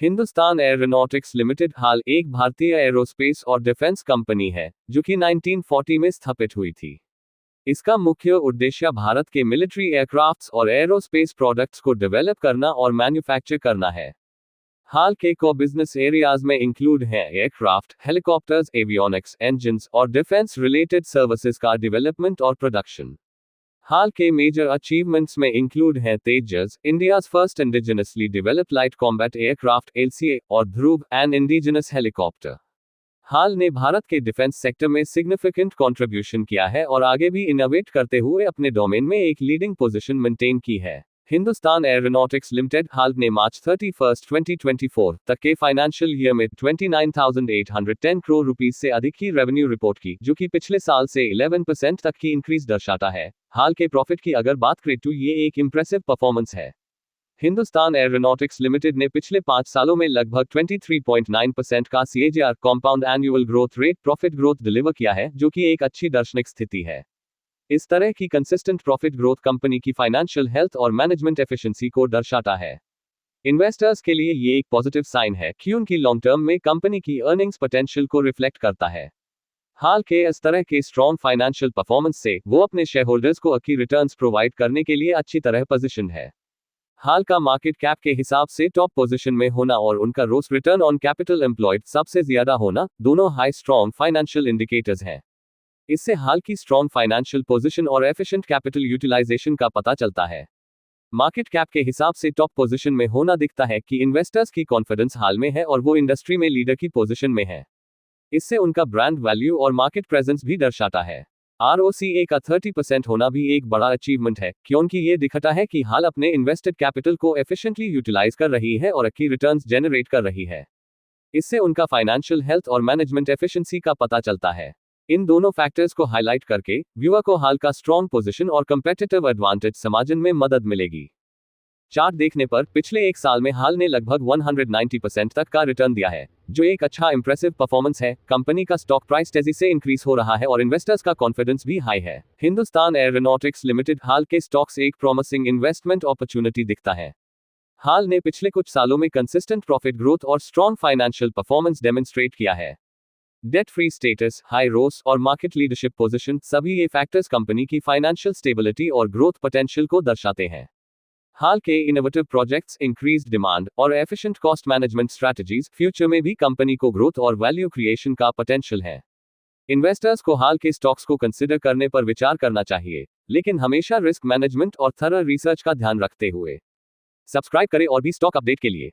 Hindustan aeronautics limited हाल एक भारतीय aerospace और डिफेंस कंपनी है जो कि 1940 में स्थापित हुई थी। इसका मुख्य उद्देश्य भारत के मिलिट्री एयरक्राफ्ट्स और एरोस्पेस प्रोडक्ट्स को डेवलप करना और मैन्युफैक्चर करना है। हाल के को बिजनेस एरियाज में इंक्लूड हैं एयरक्राफ्ट, हेलीकॉप्टर्स, एवियोनिक्स, इंजन्स और डिफेंस रिलेटेड सर्विसेज का डेवलपमेंट और प्रोडक्शन। हाल के मेजर अचीवमेंट्स में इंक्लूड हैं Tejas, India's first indigenously developed light combat aircraft (LCA) और Dhruv, an indigenous helicopter. HAL ने भारत के डिफेंस सेक्टर में सिग्निफिकेंट कंट्रीब्यूशन किया है और आगे भी इनोवेट करते हुए अपने डोमेन में एक लीडिंग पोजीशन मेंटेन की है। हिंदुस्तान एरोनॉटिक्स लिमिटेड हाल ने मार्च 31, 2024 तक के फाइनेंशियल ईयर में 29,810 करोड़ रुपीस से अधिक की रेवेन्यू रिपोर्ट की, जो कि पिछले साल से 11% तक की इंक्रीज दर्शाता है। हाल के प्रॉफिट की अगर बात करें तो ये एक इंप्रेसिव परफॉर्मेंस है। हिंदुस्तान एरोनॉटिक्स लिमिटेड ने पिछले 5 सालों में लगभग 23.9% का CAGR compound annual growth rate profit growth deliver किया है, जो कि एक अच्छी दार्शनिक स्थिति है। इस तरह की कंसिस्टेंट प्रॉफिट ग्रोथ कंपनी की फाइनेंशियल हेल्थ और मैनेजमेंट एफिशिएंसी को दर्शाता है। इन्वेस्टर्स के लिए ये एक पॉजिटिव साइन है कि उनकी लॉन्ग टर्म में कंपनी की अर्निंग्स पोटेंशियल को रिफ्लेक्ट करता है। हाल के इस तरह के स्ट्रॉन्ग फाइनेंशियल परफॉर्मेंस से वो अपने शेयर होल्डर्स को अच्छी रिटर्न्स प्रोवाइड करने के लिए अच्छी तरह पोजीशन है। हाल का मार्केट कैप के हिसाब से टॉप पोजीशन में होना और उनका रोस रिटर्न ऑन कैपिटल एम्प्लॉयड सबसे ज्यादा होना दोनों हाई स्ट्रॉन्ग फाइनेंशियल इंडिकेटर्स हैं। इससे हाल की स्ट्रॉन्ग फाइनेंशियल पोजीशन और एफिशिएंट कैपिटल यूटिलाइजेशन का पता चलता है। मार्केट कैप के हिसाब से टॉप पोजीशन में होना दिखता है कि इन्वेस्टर्स की कॉन्फिडेंस हाल में है और वो इंडस्ट्री में लीडर की पोजीशन में है। इससे उनका ब्रांड वैल्यू और मार्केट प्रेजेंस भी दर्शाता है। ROCE का 30% होना भी एक बड़ा अचीवमेंट है, क्योंकि ये दिखाता है कि हाल अपने इन्वेस्टेड कैपिटल को एफिशिएंटली यूटिलाइज कर रही है और अच्छी रिटर्न्स जनरेट कर रही है। इससे उनका फाइनेंशियल हेल्थ और मैनेजमेंट एफिशिएंसी का पता चलता है। इन दोनों फैक्टर्स को हाईलाइट करके व्यूअर को हाल का स्ट्रॉन्ग पोजीशन और कंपेटिटिव एडवांटेज समझने में मदद मिलेगी। चार्ट देखने पर पिछले एक साल में हाल ने लगभग 190% तक का रिटर्न दिया है, जो एक अच्छा इंप्रेसिव परफॉर्मेंस है। कंपनी का स्टॉक प्राइस तेजी से इंक्रीज हो रहा है और इन्वेस्टर्स का कॉन्फिडेंस भी हाई है। हिंदुस्तान एरोनॉटिक्स लिमिटेड हाल के स्टॉक्स एक प्रॉमिसिंग इन्वेस्टमेंट अपॉर्चुनिटी दिखता है। हाल ने पिछले कुछ सालों में कंसिस्टेंट प्रॉफिट ग्रोथ और स्ट्रॉन्ग फाइनेंशियल परफॉर्मेंस डेमोन्स्ट्रेट किया है। डेट फ्री स्टेटस, हाई रोस और मार्केट लीडरशिप पोजीशन, सभी ये फैक्टर्स कंपनी की फाइनेंशियल स्टेबिलिटी और ग्रोथ पोटेंशियल को दर्शाते हैं। हाल के इनोवेटिव प्रोजेक्ट्स, इंक्रीज्ड डिमांड और efficient cost management strategies future में भी कंपनी को ग्रोथ और वैल्यू क्रिएशन का पोटेंशियल है। इन्वेस्टर्स को हाल के स्टॉक्स को कंसिडर करने पर विचार करना चाहिए, लेकिन हमेशा रिस्क मैनेजमेंट और थॉरो रिसर्च का ध्यान रखते हुए। सब्सक्राइब करें और भी स्टॉक अपडेट के लिए।